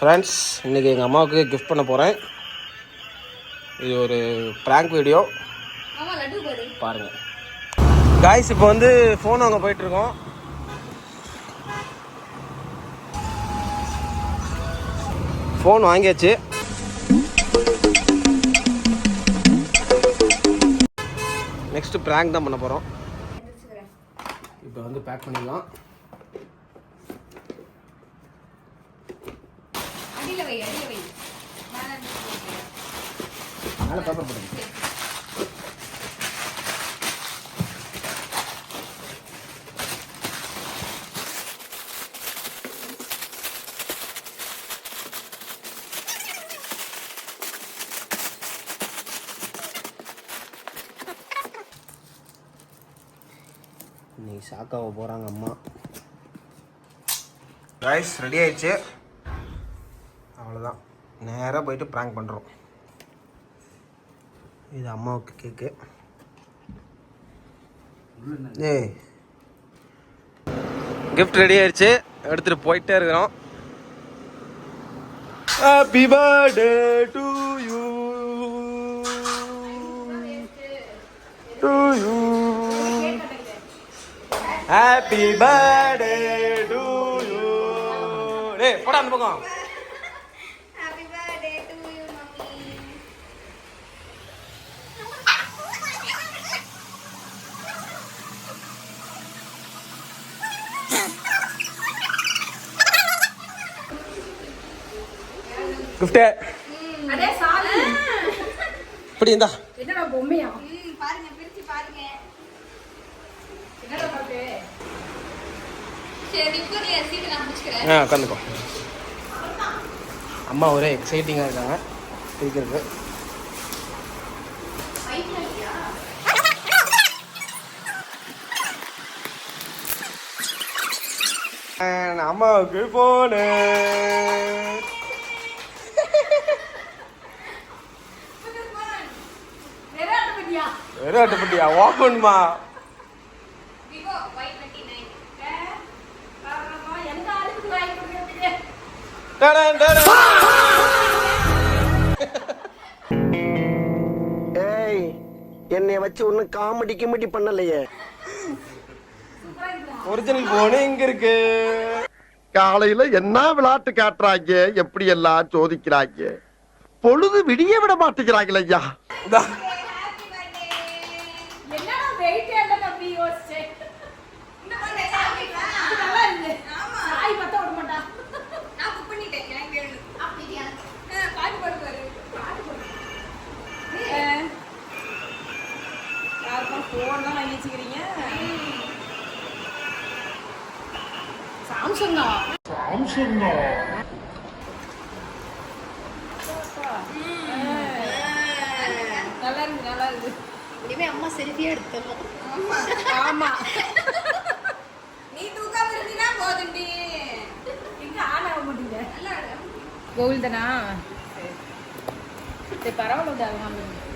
Friends, இன்றைக்கி எங்கள் அம்மாவுக்கு கிஃப்ட் பண்ண போகிறேன். இது ஒரு ப்ராங்க் வீடியோ பாருங்கள். காய்ஸ், இப்போ வந்து ஃபோன் வாங்க போயிட்டுருக்கோம். ஃபோன் வாங்கியாச்சு. நெக்ஸ்ட்டு ப்ராங்க் தான் பண்ண போகிறோம். இப்போ வந்து பேக் பண்ணிடலாம். மேலே பேப்பர் போடுங்க. இன்னைக்கு ஷாக்காக போகிறாங்க அம்மா. ரைஸ் ரெடி ஆயிடுச்சு. அவ்வளோதான், நேராக போயிட்டு ப்ராங்க் பண்ணுறோம். இது அம்மாவுக்கு கேக்கு. ஏய், கிஃப்ட் ரெடி ஆயிடுச்சு, எடுத்துகிட்டு போயிட்டே இருக்கிறோம். Happy birthday to you, to you. Happy birthday to you. டேய் போடா அந்த பக்கம். Happy birthday to you mummy. Gift அடே சாமி, இப்படி இந்தா. என்னடா பொம்மையா? பாருங்க, பிரிச்சு பாருங்க. என்னடா பாத்து? சரி நிக்குறியா? சீட் நான் பிடிச்சுக்கிறேன். உட்காந்துக்கோ. அம்மா ஒரே எக்ஸைட்டிங்காக இருக்காங்க இருக்கிறது. அம்மாவுக்கு போனு. வெறும் அட்டுப்பட்டியா? ஓப்பன்மா. ஏய், என்னை வச்சு ஒன்னும் காமெடி கிமெடி பண்ணலையே. ஒரிஜினல் போனு எங்க இருக்கு? காலையில என்ன விளையாட்டு காட்டுறாங்க, எப்படி எல்லாம் சோதிக்கிறாங்க. பொழுது விடிய விட மாட்டேங்கிறாங்களே ஐயா. நல்லா இருக்கு, நல்லா இருக்கு. இனிமே அம்மா செல்ஃபியே எடுத்துறோம். ஆமா, நீ தூக்காம இருந்தீனா போதும்டி. எங்க ஆன் ஆக மாட்டீங்க. கோவில் தானா? சரி பரவாயில்ல.